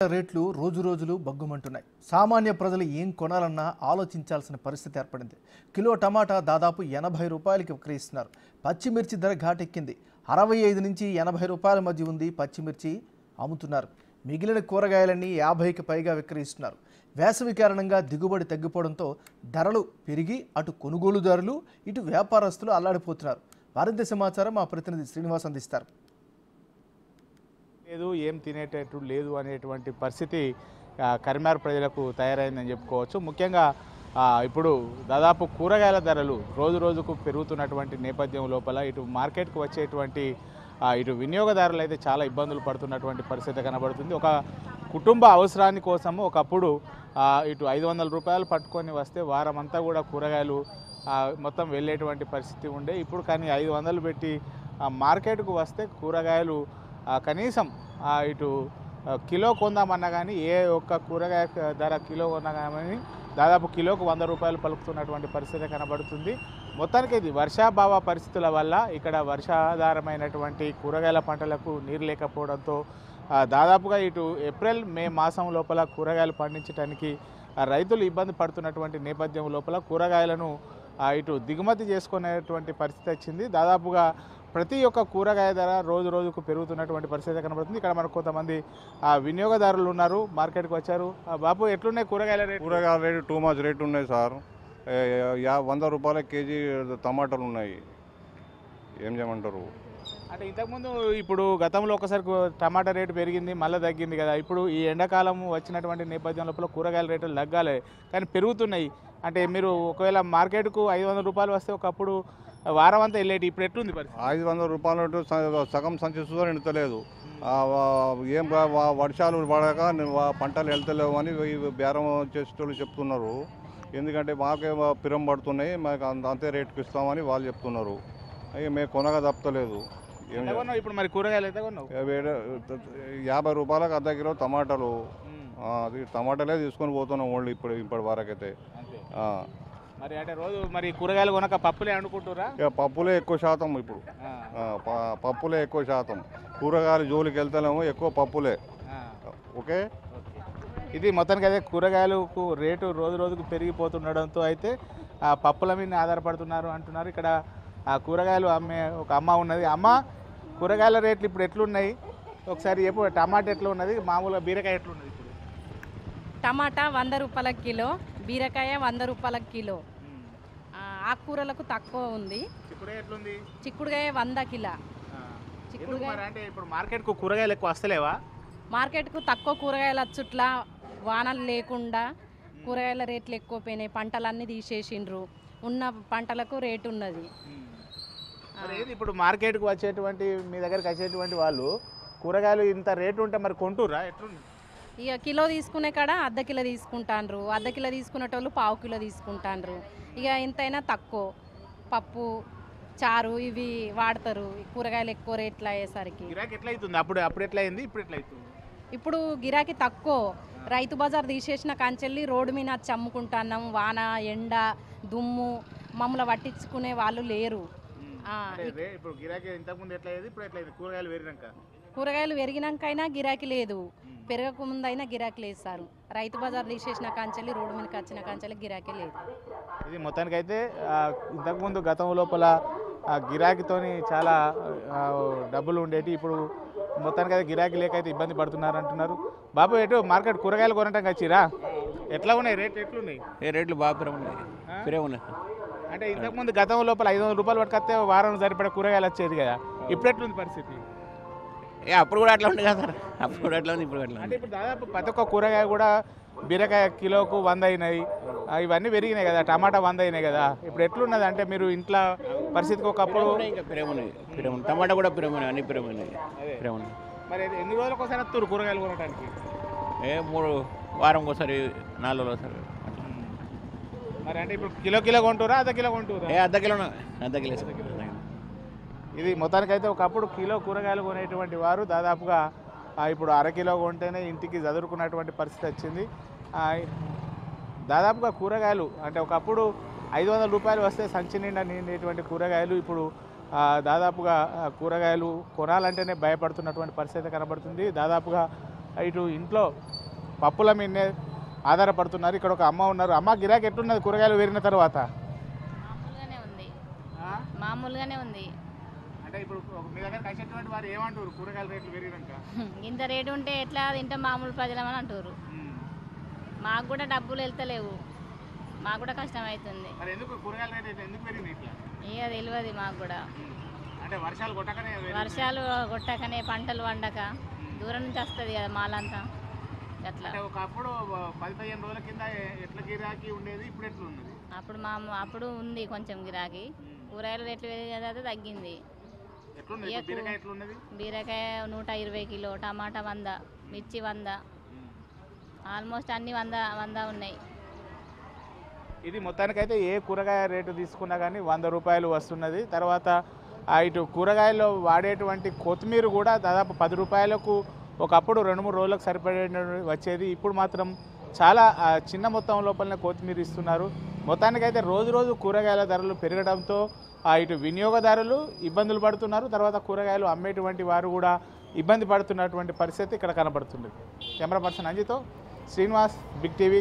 రేట్లు రోజురోజులు బగ్గుమంటున్నాయి. సామాన్య ప్రజలు ఏం కొనాలన్నా ఆలోచించాల్సిన పరిస్థితి ఏర్పడింది. కిలో టమాటా దాదాపు 80 రూపాయలకి విక్రయిస్తున్నారు. పచ్చిమిర్చి ధర ఘాటెక్కింది. 65 నుంచి 80 రూపాయల మధ్య ఉంది పచ్చిమిర్చి అమ్ముతున్నారు. మిగిలిన కూరగాయలన్నీ 50కి పైగా విక్రయిస్తున్నారు. వేసవి కారణంగా దిగుబడి తగ్గిపోవడంతో ధరలు పెరిగి అటు కొనుగోలుదారులు ఇటు వ్యాపారస్తులు అల్లాడిపోతున్నారు. మరింత సమాచారం మా ప్రతినిధి శ్రీనివాస్ అందిస్తారు. లేదు ఏం తినేటట్టు లేదు అనేటువంటి పరిస్థితి కరీంనగర్ ప్రజలకు తయారైందని చెప్పుకోవచ్చు. ముఖ్యంగా ఇప్పుడు దాదాపు కూరగాయల ధరలు రోజు రోజుకు పెరుగుతున్నటువంటి నేపథ్యం లోపల ఇటు మార్కెట్కు వచ్చేటువంటి ఇటు వినియోగదారులు అయితే చాలా ఇబ్బందులు పడుతున్నటువంటి పరిస్థితి కనబడుతుంది. ఒక కుటుంబ అవసరాని కోసము ఒకప్పుడు ఇటు 500 రూపాయలు పట్టుకొని వస్తే వారం అంతా కూడా కూరగాయలు మొత్తం వెళ్ళేటువంటి పరిస్థితి ఉండే. ఇప్పుడు కానీ 500 పెట్టి మార్కెట్కు వస్తే కూరగాయలు కనీసం ఇటు కిలో కొందామన్నా కానీ ఏ ఒక్క కూరగాయ ధర కిలో కొన్నా కానీ దాదాపు కిలోకు 100 రూపాయలు పలుకుతున్నటువంటి పరిస్థితి కనబడుతుంది. మొత్తానికి ఇది వర్షాభావ పరిస్థితుల వల్ల ఇక్కడ వర్షాధారమైనటువంటి కూరగాయల పంటలకు నీరు లేకపోవడంతో దాదాపుగా ఇటు ఏప్రిల్ మే మాసం లోపల కూరగాయలు పండించడానికి రైతులు ఇబ్బంది పడుతున్నటువంటి నేపథ్యం లోపల కూరగాయలను ఇటు దిగుమతి చేసుకునేటువంటి పరిస్థితి వచ్చింది. దాదాపుగా ప్రతి ఒక్క కూరగాయ ధర రోజు రోజుకు పెరుగుతున్నటువంటి పరిస్థితి కనబడుతుంది. ఇక్కడ మనకు కొంతమంది వినియోగదారులు ఉన్నారు, మార్కెట్కి వచ్చారు. బాబు ఎట్లున్నాయి కూరగాయల రేటు? కూరగాయల రేటు టూ మచ్ రేటు ఉన్నాయి సార్. 100 రూపాయల కేజీ టమాటాలు ఉన్నాయి. ఏం చేయమంటారు? అంటే ఇంతకుముందు ఇప్పుడు గతంలో ఒకసారి టమాటా రేటు పెరిగింది, మళ్ళీ తగ్గింది కదా. ఇప్పుడు ఈ ఎండాకాలం వచ్చినటువంటి నేపథ్యం లోపల కూరగాయల రేట్లు తగ్గాలి కానీ పెరుగుతున్నాయి. అంటే మీరు ఒకవేళ మార్కెట్కు 500 రూపాయలు వస్తే ఒకప్పుడు వారం అంతా వెళ్ళేటి, ఇప్పుడు ఎట్లుంది పరిస్థితి? 500 రూపాయలు సగం సంచి చూసా నిండుతలేదు. ఏం వర్షాలు పడక పంటలు వెళ్తలేవు అని బేరం చేసేటోళ్ళు చెప్తున్నారు. ఎందుకంటే మాకే పిరం పడుతున్నాయి, మాకు అంతే రేటుకి ఇస్తామని వాళ్ళు చెప్తున్నారు. అవి మేము కొనగా తప్పలేదు. ఇప్పుడు మరి కూరగాయలు అయితే కొన్నావు? 50 రూపాయలకు అర్ధ కిలో టమాటాలు. అది టమాటాలే తీసుకొని పోతున్నాం ఓన్లీ ఇప్పటి వరకైతే. మరి అంటే రోజు మరి కూరగాయలు కొనక పప్పులే అనుకుంటురా? పప్పులే ఎక్కువ శాతం. ఇప్పుడు పప్పులే ఎక్కువ శాతం. కూరగాయలు జోలికి వెళ్తలేము, ఎక్కువ పప్పులే. ఓకే, ఇది మొత్తానికి అయితే కూరగాయలకు రేటు రోజు రోజుకు పెరిగిపోతుండడంతో అయితే పప్పుల మీద ఆధారపడుతున్నారు అంటున్నారు. ఇక్కడ కూరగాయలు అమ్మే ఒక అమ్మ ఉన్నది. అమ్మ, కూరగాయల రేట్లు ఇప్పుడు ఎట్లున్నాయి ఒకసారి చెప్పు. టమాటా ఎట్లా ఉన్నది, మామూలుగా బీరకాయ ఎట్లున్నది? ఇప్పుడు టమాటా 100 రూపాయల కిలో, బీరకాయ 100 రూపాయల కిలో. ఆకుకూరలకు తక్కువ ఉంది. చిక్కుడుకాయ 100 కిలో. చిక్కుడుకాయ అంటే ఇప్పుడు మార్కెట్కు కూరగాయలు ఎక్కువ వస్తలేవా? మార్కెట్కు తక్కువ కూరగాయలు వచ్చుట్ల వానలు లేకుండా కూరగాయల రేట్లు ఎక్కువ పోయినాయి. పంటలన్నీ తీసేసిండ్రు, ఉన్న పంటలకు రేటు ఉన్నది. ఇప్పుడు మార్కెట్కు వచ్చేటువంటి మీ దగ్గరికి వచ్చేటువంటి వాళ్ళు కూరగాయలు ఇంత రేటు ఉంటే మరి కొంటురా ఎట్లుంది? ఇక కిలో తీసుకునే కాడ అర్ధ కిలో తీసుకుంటాండ్రు, అర్ధ కిలో తీసుకునేటోళ్ళు పావు కిలో తీసుకుంటాండ్రు. ఇక ఎంతైనా తక్కువ పప్పు చారు ఇవి వాడతారు. కూరగాయలు ఎక్కువ రేట్లు అయ్యేసరికి గిరాకీ ఎట్లా అవుతుంది? అప్పుడు ఎట్లా అయింది, ఇప్పుడు ఎట్లా అవుతుంది? ఇప్పుడు గిరాకీ తక్కువ. రైతు బజార్ తీసేసిన కంచెల్లి రోడ్డు మీద వచ్చి అమ్ముకుంటున్నాం. వాన ఎండ దుమ్ము మమ్మల్ని పట్టించుకునే వాళ్ళు లేరు. ఇప్పుడు గిరాకీ ఇంతకుముందు ఎట్లా అయ్యేది, ఇప్పుడు ఎట్లా అయింది? కూరగాయలు పెరిగినాకైనా గిరాకీ లేదు, పెరగక ముందైనా గిరాకీ లేదు సార్. రైతు బజార్ తీసేసిన కాంచెల్లి రోడ్డు మీదకి వచ్చిన కాంచెల్లి గిరాకీ లేదు. ఇది మొత్తానికైతే ఇంతకుముందు గతం లోపల గిరాకీతోని చాలా డబ్బులు ఉండేవి. ఇప్పుడు మొత్తానికైతే గిరాకీ లేకైతే ఇబ్బంది పడుతున్నారు అంటున్నారు. బాబు, ఎటు మార్కెట్ కూరగాయలు కొనటానికి వచ్చిరా? ఎట్లా ఉన్నాయి రేట్లు? ఎట్లున్నాయి? రేట్లు బాగా ఉన్నాయి. అంటే ఇంతకుముందు గతం లోపల 500 రూపాయలు పట్టుకొస్తే వారం సరిపడే కూరగాయలు వచ్చేది కదా, ఇప్పుడు ఎట్లుంది పరిస్థితి? అప్పుడు కూడా అట్లా ఉంది కదా సార్. అప్పుడు కూడా అట్లా ఉంది, ఇప్పుడు అట్లా. అంటే ఇప్పుడు దాదాపు ప్రతి ఒక్క కూరగాయ కూడా బీరకాయ కిలోకు 100 అయినాయి, ఇవన్నీ పెరిగినాయి కదా. టమాటా 100 అయినాయి కదా. ఇప్పుడు ఎట్లున్నది అంటే మీరు ఇంట్లో పరిస్థితికి ఒకప్పుడు ఇంకా పిరమున్నాయి, టమాటా కూడా పిరమున్నాయి, అన్ని పిరమున్నాయి. మరి ఎన్ని రోజులకు ఒకసారి వస్తారు కూరగాయలు కొనడానికి? 3 వారం ఒకసారి, 4 రోజులు ఒకసారి. మరి అంటే ఇప్పుడు కిలో కొంటురా, అర్ధ కిలో కొంటురా? అర్ధ కిలో. ఇది మొత్తానికైతే ఒకప్పుడు కిలో కూరగాయలు కొనేటువంటి వారు దాదాపుగా ఇప్పుడు అరకిలో కొంటేనే ఇంటికి చదువుకున్నటువంటి పరిస్థితి వచ్చింది. దాదాపుగా కూరగాయలు అంటే ఒకప్పుడు 500 రూపాయలు వస్తే సంచి నిండా నిండేటువంటి కూరగాయలు ఇప్పుడు దాదాపుగా కూరగాయలు కొనాలంటేనే భయపడుతున్నటువంటి పరిస్థితి కనబడుతుంది. దాదాపుగా ఇటు ఇంట్లో పప్పుల మీదనే ఆధారపడుతున్నారు. ఇక్కడ ఒక అమ్మ ఉన్నారు. అమ్మ, గిరాకీ ఎట్లున్నది కూరగాయలు పెరిగిన తర్వాత? మామూలుగానే ఉంది. అంటే ఇప్పుడు మీ దగ్గర కలిసేటువంటి వారు ఏమంటారు కూరగాయల రేట్లు పెరిగినాక? ఇంత రేటు ఉంటే ఎట్లా తింటాం మామూలు ప్రజలమని అంటారు. మాకు కూడా డబ్బులు వెళ్తలేవు, మాకు కూడా కష్టం అవుతుంది. మరి ఎందుకు కూరగాయల రేట్ ఎందుకు పెరిగింది ఇట్లా? ఇక తెలియదు మాకు కూడా. అంటే వర్షాలు కొట్టకనే పంటలు వండక దూరం నుంచి వస్తుంది కదా మాలంతా అట్లా. ఒకప్పుడు 10-15 రోజుల కింద ఎట్లా గిరాకీ ఉండేది, ఇప్పుడు ఎట్లా ఉన్నది? అప్పుడు ఉంది కొంచెం గిరాకీ. కూరగాయల రేట్లు పెరిగేది తగ్గింది. బీరకాయ 120 కిలో, టమాటా 100, మిర్చి 100, ఆల్మోస్ట్ అన్ని 100 ఉన్నాయి. ఇది మొత్తానికైతే ఏ కూరగాయ రేటు తీసుకున్నా కానీ 100 రూపాయలు వస్తున్నది. తర్వాత ఇటు కూరగాయల్లో వాడేటువంటి కొత్తిమీర కూడా దాదాపు 10 రూపాయలకు ఒకప్పుడు 2-3 రోజులకు సరిపడే వచ్చేది. ఇప్పుడు మాత్రం చాలా చిన్న మొత్తం లోపలనే కొత్తిమీర ఇస్తున్నారు. మొత్తానికైతే రోజు కూరగాయల ధరలు పెరగడంతో ఇటు వినియోగదారులు ఇబ్బందులు పడుతున్నారు. తర్వాత కూరగాయలు అమ్మేటువంటి వారు కూడా ఇబ్బంది పడుతున్నటువంటి పరిస్థితి ఇక్కడ కనబడుతుంది. కెమెరా పర్సన్ అంజితో శ్రీనివాస్, బిగ్ టీవీ.